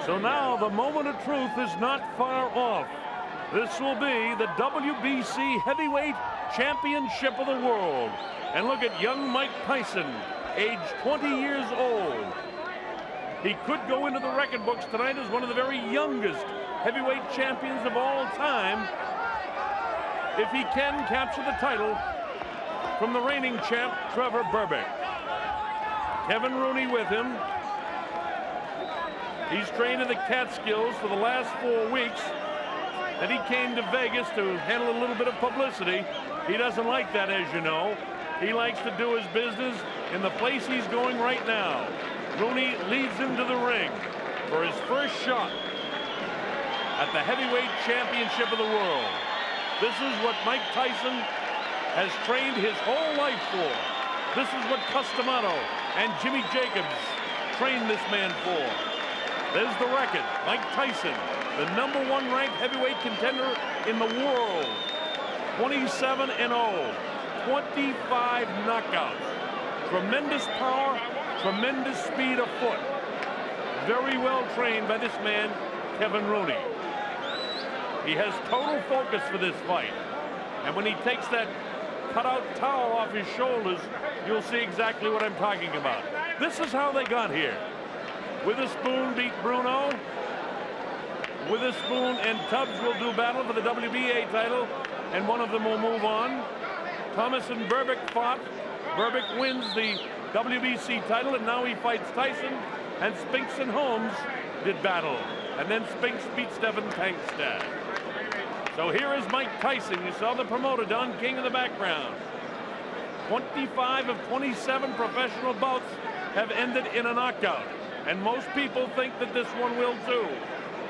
So now the moment of truth is not far off. This will be the WBC Heavyweight Championship of the World. And look at young Mike Tyson, age 20 years old. He could go into the record books tonight as one of the very youngest heavyweight champions of all time if he can capture the title from the reigning champ, Trevor Berbick. Kevin Rooney with him. He's trained in the Catskills for the last 4 weeks. And he came to Vegas to handle a little bit of publicity. He doesn't like that, as you know. He likes to do his business in the place he's going right now. Rooney leads him to the ring for his first shot at the heavyweight championship of the world. This is what Mike Tyson has trained his whole life for. This is what Customato and Jimmy Jacobs trained this man for. There's the record. Mike Tyson, the #1 ranked heavyweight contender in the world. 27-0, 25 knockouts. Tremendous power, tremendous speed of foot. Very well trained by this man, Kevin Rooney. He has total focus for this fight. And when he takes that cutout towel off his shoulders, you'll see exactly what I'm talking about. This is how they got here. Witherspoon beat Bruno. Witherspoon and Tubbs will do battle for the WBA title, and one of them will move on. Thomas and Berbick fought. Berbick wins the WBC title, and now he fights Tyson. And Spinks and Holmes did battle. And then Spinks beat Stephen Tankstad. So here is Mike Tyson. You saw the promoter, Don King, in the background. 25 of 27 professional bouts have ended in a knockout. And most people think that this one will too.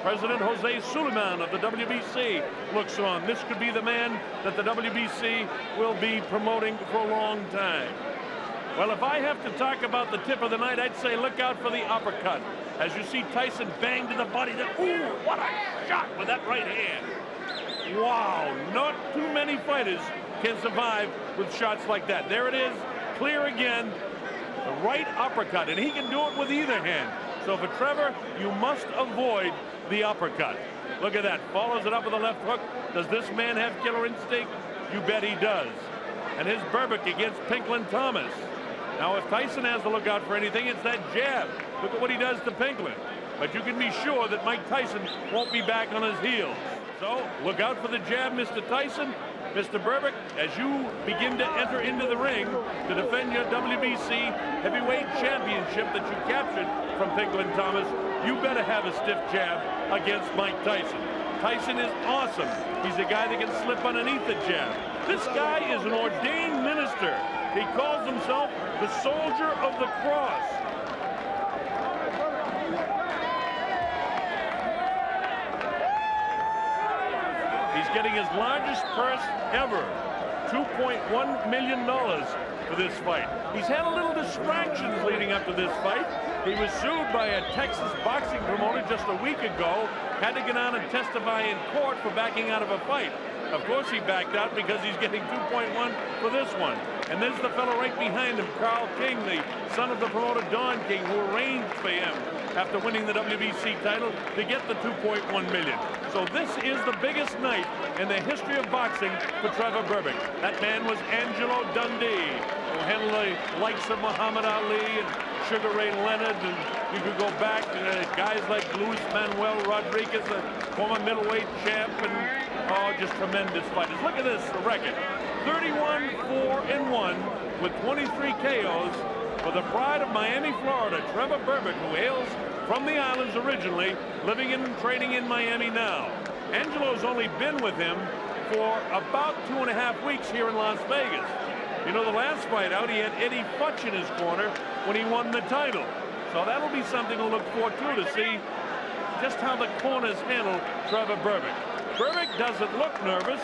President Jose Suleiman of the WBC looks on. This could be the man that the WBC will be promoting for a long time. Well, if I have to talk about the tip of the night, I'd say look out for the uppercut. As you see Tyson bang to the body. Ooh, what a shot with that right hand. Wow, not too many fighters can survive with shots like that. There it is, clear again. The right uppercut, and he can do it with either hand. So for Trevor, you must avoid the uppercut. Look at that, follows it up with a left hook. Does this man have killer instinct? You bet he does. And here's Berbick against Pinklin Thomas. Now if Tyson has to look out for anything, it's that jab. Look at what he does to Pinklin. But you can be sure that Mike Tyson won't be back on his heels. So look out for the jab, Mr. Tyson. Mr. Berbick, as you begin to enter into the ring to defend your WBC heavyweight championship that you captured from Pinklin Thomas, you better have a stiff jab against Mike Tyson. Tyson is awesome. He's a guy that can slip underneath the jab. This guy is an ordained minister. He calls himself the Soldier of the Cross. He's getting his largest purse ever, $2.1 million for this fight. He's had a little distractions leading up to this fight. He was sued by a Texas boxing promoter just a week ago, had to get on and testify in court for backing out of a fight. Of course he backed out because he's getting 2.1 for this one. And there's the fellow right behind him, Carl King, the son of the promoter Don King, who arranged for him after winning the WBC title to get the 2.1 million. So this is the biggest night in the history of boxing for Trevor Berbick. That man was Angelo Dundee, who handled the likes of Muhammad Ali and Sugar Ray Leonard, and you could go back to guys like Luis Manuel Rodriguez, the former middleweight champ, and just tremendous fighters. Look at this, the record. 31-4-1 with 23 KOs for the pride of Miami, Florida, Trevor Berbick, who hails from the islands originally, living and training in Miami now. Angelo's only been with him for about 2.5 weeks here in Las Vegas. You know, the last fight out, he had Eddie Futch in his corner when he won the title. So that'll be something to look forward to see just how the corners handle Trevor Berbick. Berbick doesn't look nervous,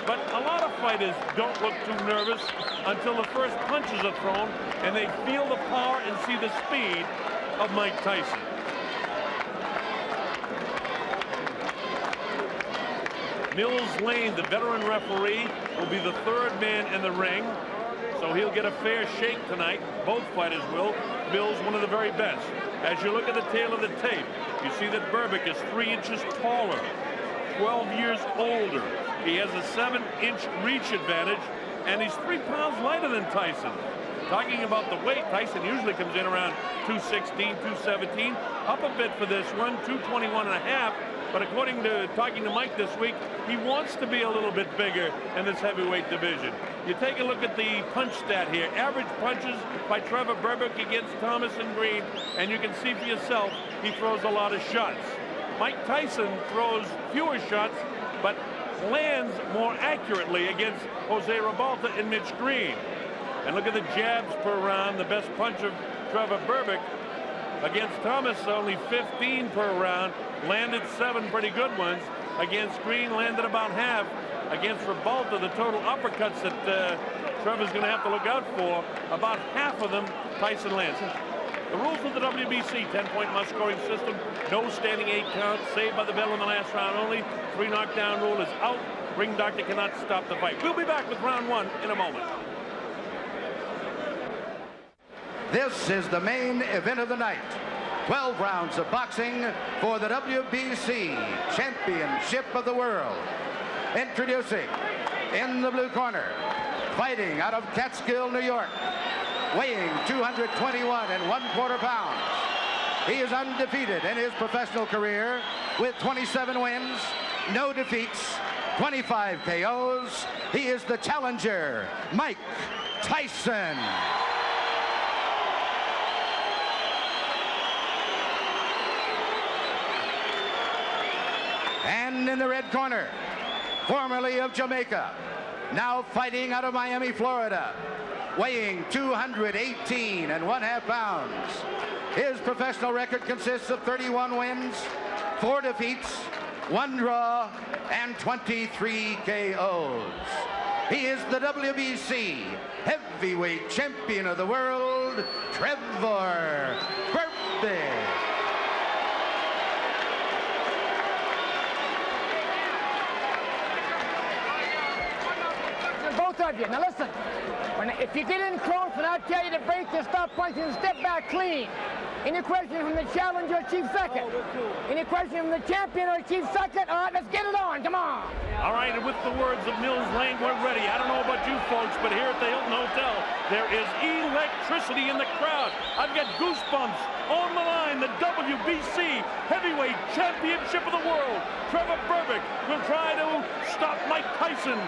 but a lot of fighters don't look too nervous until the first punches are thrown and they feel the power and see the speed of Mike Tyson. Mills Lane, the veteran referee, will be the third man in the ring. So he'll get a fair shake tonight. Both fighters will. Mills, one of the very best. As you look at the tail of the tape, you see that Berbick is 3 inches taller, 12 years older. He has a 7-inch reach advantage, and he's 3 pounds lighter than Tyson. Talking about the weight, Tyson usually comes in around 216, 217, up a bit for this one, 221 and a half. But according to talking to Mike this week, he wants to be a little bit bigger in this heavyweight division. You take a look at the punch stat here. Average punches by Trevor Berbick against Thomas and Green, and you can see for yourself, he throws a lot of shots. Mike Tyson throws fewer shots, but lands more accurately against Jose Ribalta and Mitch Green. And look at the jabs per round. The best punch of Trevor Berbick against Thomas, only 15 per round. Landed 7 pretty good ones. Against Green, landed about half. Against Ribalta, the total uppercuts that Trevor's going to have to look out for, about half of them Tyson lands. The rules of the WBC 10-point must-scoring system: no standing 8 count, saved by the bell in the last round only. 3 knockdown rule is out. Ring doctor cannot stop the fight. We'll be back with round 1 in a moment. This is the main event of the night. 12 rounds of boxing for the WBC Championship of the World. Introducing, in the blue corner, fighting out of Catskill, New York, weighing 221 1/4 pounds. He is undefeated in his professional career with 27 wins, no defeats, 25 KOs. He is the challenger, Mike Tyson. And in the red corner, formerly of Jamaica, now fighting out of Miami, Florida, weighing 218 1/2 pounds. His professional record consists of 31 wins, 4 defeats, 1 draw, and 23 KOs. He is the WBC heavyweight champion of the world, Trevor Berbick. Both of you. Now listen, if you get in close and I tell you to break your stop punch and step back clean. Any question from the challenger or chief second? Any question from the champion or chief second? All right, let's get it on. Come on. All right, and with the words of Mills Lane, we're ready. I don't know about you folks, but here at the Hilton Hotel, there is electricity in the crowd. I've got goosebumps. On the line, the WBC Heavyweight Championship of the World. Trevor Berbick will try to stop Mike Tyson.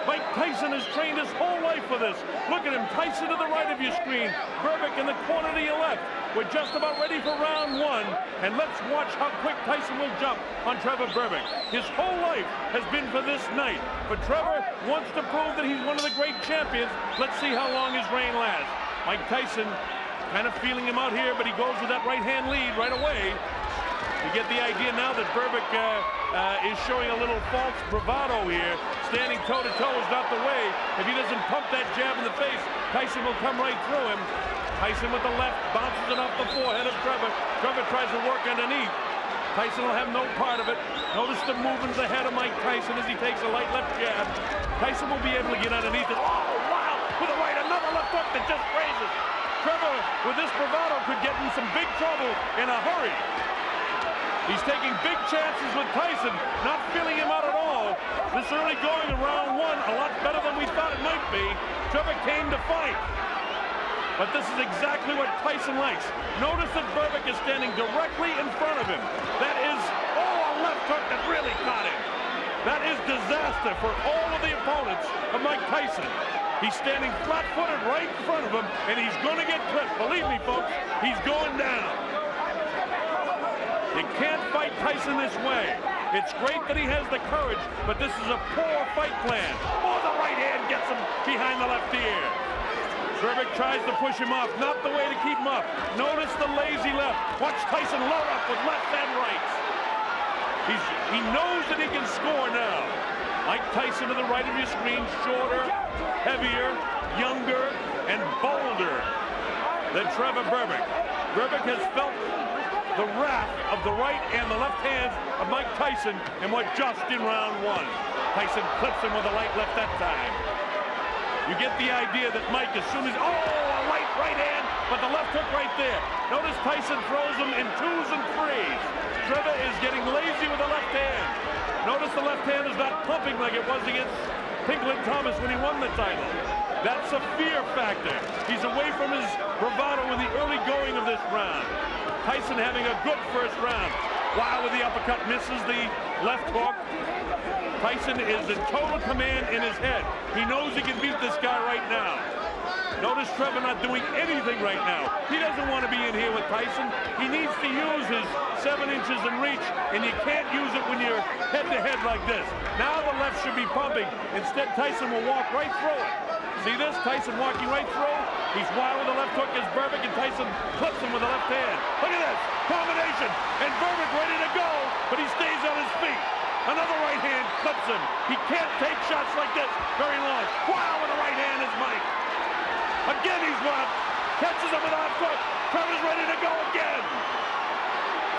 Mike Tyson has trained his whole life for this. Look at him, Tyson to the right of your screen, Berbick in the corner to your left. We're just about ready for round 1, and let's watch how quick Tyson will jump on Trevor Berbick. His whole life has been for this night, but Trevor wants to prove that he's one of the great champions. Let's see how long his reign lasts. Mike Tyson kind of feeling him out here, but he goes with that right-hand lead right away. You get the idea now that Berbick is showing a little false bravado here. Standing toe-to-toe is not the way. If he doesn't pump that jab in the face, Tyson will come right through him. Tyson with the left, bounces it off the forehead of Trevor. Trevor tries to work underneath. Tyson will have no part of it. Notice the movement of the head of Mike Tyson as he takes a light left jab. Tyson will be able to get underneath it. Oh, wow! With a right, another left hook that just grazes. Trevor, with this bravado, could get in some big trouble in a hurry. He's taking big chances with Tyson, not feeling him out at all. This early going in round 1, a lot better than we thought it might be. Trevor came to fight. But this is exactly what Tyson likes. Notice that Berbick is standing directly in front of him. That is, a left hook that really caught him. That is disaster for all of the opponents of Mike Tyson. He's standing flat-footed right in front of him, and he's going to get clipped. Believe me, folks, he's going down. You can't fight Tyson this way. It's great that he has the courage, but this is a poor fight plan. Oh, the right hand gets him behind the left ear. Berbick tries to push him off. Not the way to keep him up. Notice the lazy left. Watch Tyson load up with left and rights. He knows that he can score now. Mike Tyson to the right of your screen, shorter, heavier, younger, and bolder than Trevor Berbick. Berbick has felt the wrath of the right and the left hands of Mike Tyson in what just in round 1. Tyson clips him with a light left that time. You get the idea that Mike, as soon as, a light right hand, but the left hook right there. Notice Tyson throws him in 2s and 3s. Trevor is getting lazy with the left hand. Notice the left hand is not pumping like it was against Pinkland Thomas when he won the title. That's a fear factor. He's away from his bravado in the early going of this round. Tyson having a good first round. Wow, with the uppercut, misses the left hook. Tyson is in total command in his head. He knows he can beat this guy right now. Notice Trevor not doing anything right now. He doesn't want to be in here with Tyson. He needs to use his 7 inches in reach, and you can't use it when you're head-to-head like this. Now the left should be pumping. Instead, Tyson will walk right through it. See this? Tyson walking right through. He's wild with the left hook as Berbick, and Tyson clips him with the left hand. Look at this. Combination. And Berbick ready to go, but he stays on his feet. Another right hand clips him. He can't take shots like this very long. Wow, with the right hand is Mike. Again, he's blocked. Catches him with the left hook. Trevor's ready to go again.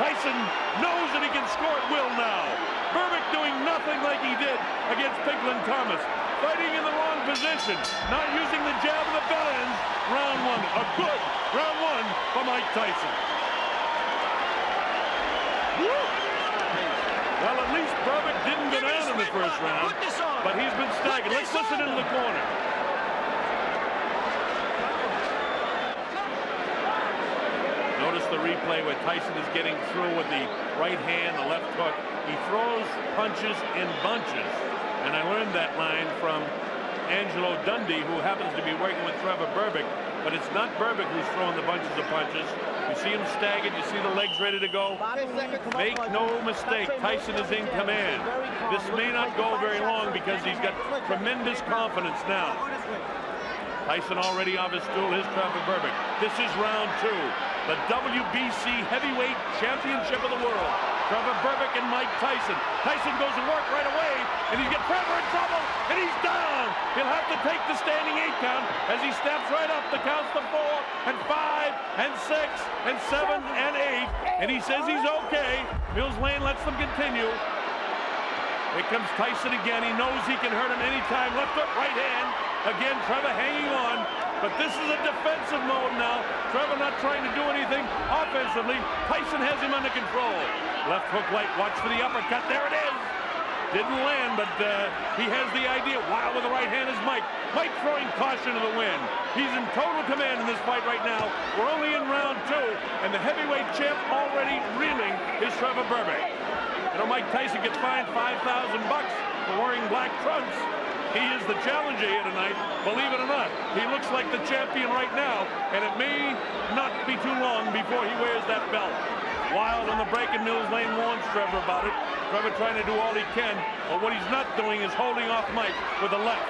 Tyson knows that he can score at will now. Berbick doing nothing like he did against Pinkland Thomas. Fighting in the wrong position. Not using the jab of the bell ends. Round 1. A good round 1 for Mike Tyson. Woo! Well, at least Berbick didn't go down in the first round, but he's been staggered. Let's listen into the corner. Notice the replay where Tyson is getting through with the right hand, the left hook. He throws punches in bunches. And I learned that line from Angelo Dundee, who happens to be working with Trevor Berbick. But it's not Berbick who's throwing the bunches of punches. You see him staggered. You see the legs ready to go. Make no mistake, Tyson is in command. This may not go very long because he's got tremendous confidence now. Tyson already off his stool. Here's Trevor Berbick. This is round 2. The WBC Heavyweight Championship of the World. Trevor Berbick and Mike Tyson. Tyson goes to work right away, and he's got Trevor in trouble, and he's down. He'll have to take the standing 8 count as he steps right up the counts to 4 and 5 and 6 and 7 and 8, and he says he's okay. Mills Lane lets them continue. Here comes Tyson again. He knows he can hurt him anytime. Left hook, right hand. Again, Trevor hanging on. But this is a defensive mode now. Trevor not trying to do anything offensively. Tyson has him under control. Left hook light. Watch for the uppercut. There it is. Didn't land, but he has the idea. Wow, with the right hand is Mike. Mike throwing caution to the wind. He's in total command in this fight right now. We're only in round 2, and the heavyweight champ already reeling is Trevor Berbick. You know, Mike Tyson gets fined $5,000 for wearing black trunks. He is the challenger here tonight, believe it or not. He looks like the champion right now, and it may not be too long before he wears that belt. Wild on the break, and Mills Lane warns Trevor about it. Trevor trying to do all he can, but what he's not doing is holding off Mike with the left.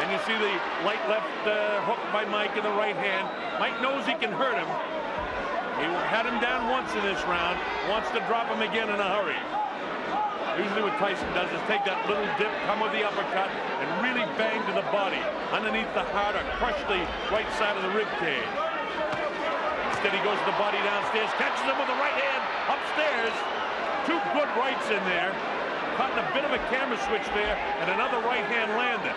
And you see the light left hook by Mike in the right hand. Mike knows he can hurt him. He had him down once in this round, wants to drop him again in a hurry. Usually what Tyson does is take that little dip, come with the uppercut, and really bang to the body. Underneath the heart or crush the right side of the rib cage. Instead he goes to the body downstairs, catches him with the right hand upstairs. 2 good rights in there. Caught in a bit of a camera switch there, and another right hand landed.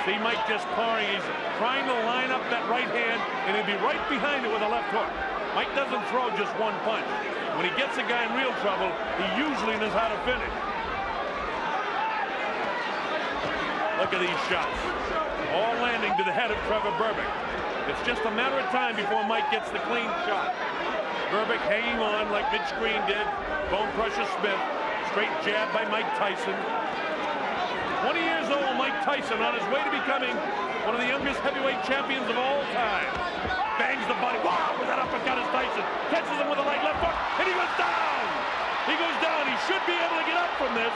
See Mike just clawing. He's trying to line up that right hand, and he'll be right behind it with a left hook. Mike doesn't throw just one punch. When he gets a guy in real trouble, he usually knows how to finish. Look at these shots. All landing to the head of Trevor Berbick. It's just a matter of time before Mike gets the clean shot. Berbick hanging on like Mitch Green did. Bone Crusher Smith. Straight jab by Mike Tyson. 20 years old, Mike Tyson on his way to becoming one of the youngest heavyweight champions of all time. Bangs the body. Wow, with that uppercut is Tyson. Catches him with a light left hook, and he goes down. He goes down. He should be able to get up from this.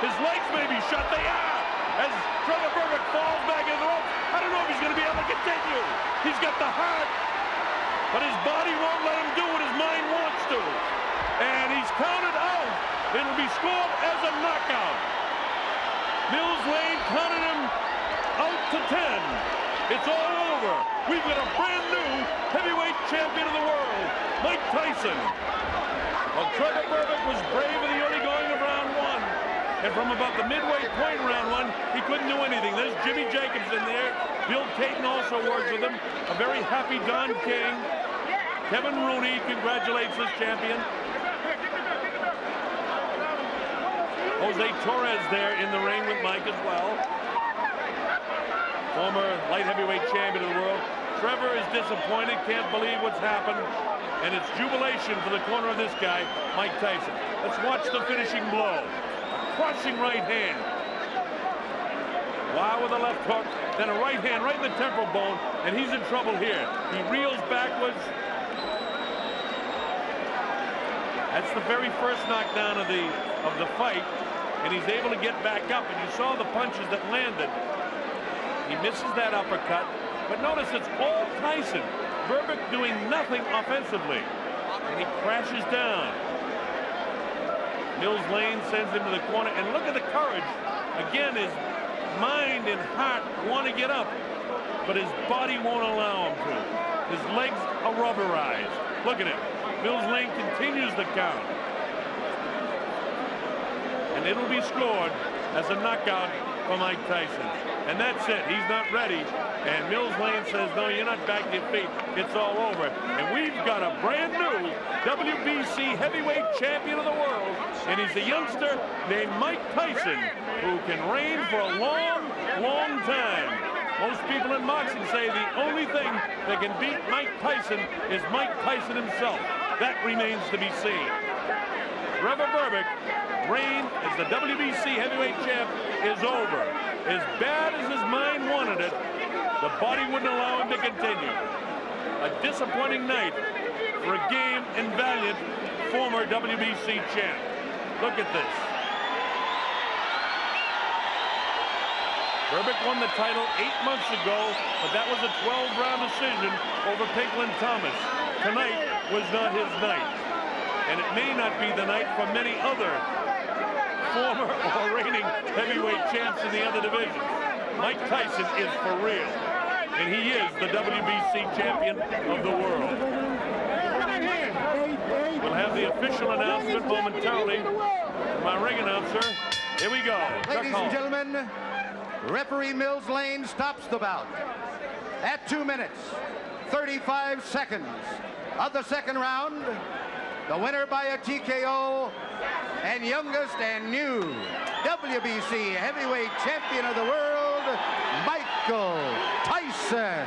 His legs may be shut. They are. As Trevor Berbick falls back into the ropes. I don't know if he's going to be able to continue. He's got the heart, but his body won't let him do what his mind wants to. And he's counted out. It'll be scored as a knockout. Mills Lane counted him out to 10. It's all over. We've got a brand new heavyweight champion of the world, Mike Tyson. Well, Trevor Berbick was brave in the early going of round 1. and from about the midway point round one, he couldn't do anything. There's Jimmy Jacobs in there. Bill Caton also works with him. A very happy Don King. Kevin Rooney congratulates his champion. Jose Torres there in the ring with Mike as well. Former light heavyweight champion of the world. Trevor is disappointed, can't believe what's happened. And it's jubilation for the corner of this guy, Mike Tyson. Let's watch the finishing blow. Crushing right hand. Wow, with a left hook, then a right hand right in the temporal bone, and he's in trouble here. He reels backwards. That's the very first knockdown of the fight, and he's able to get back up, and you saw the punches that landed. He misses that uppercut, but notice it's all Tyson. Berbick doing nothing offensively, and he crashes down. Mills Lane sends him to the corner, and look at the courage. Again, his mind and heart want to get up, but his body won't allow him to. His legs are rubberized. Look at him. Mills Lane continues the count. And it'll be scored as a knockout for Mike Tyson. And that's it. He's not ready. And Mills Lane says, no, you're not back to your feet. It's all over. And we've got a brand new WBC heavyweight champion of the world. And he's a youngster named Mike Tyson, who can reign for a long, long time. Most people in boxing say the only thing that can beat Mike Tyson is Mike Tyson himself. That remains to be seen. Trevor Berbick reign as the WBC heavyweight champ is over. As bad as his mind wanted it, the body wouldn't allow him to continue. A disappointing night for a game and valiant former WBC champ. Look at this. Berbick won the title 8 months ago, but that was a 12-round decision over Pinklin Thomas. Tonight was not his night. And it may not be the night for many other former or reigning heavyweight champs in the other divisions. Mike Tyson is for real. And he is the WBC champion of the world. We'll have the official announcement momentarily from my ring announcer. Here we go. Ladies and gentlemen, referee Mills Lane stops the bout at 2 minutes, 35 seconds of the second round. The winner by a TKO and youngest and new WBC heavyweight champion of the world, Michael Tyson.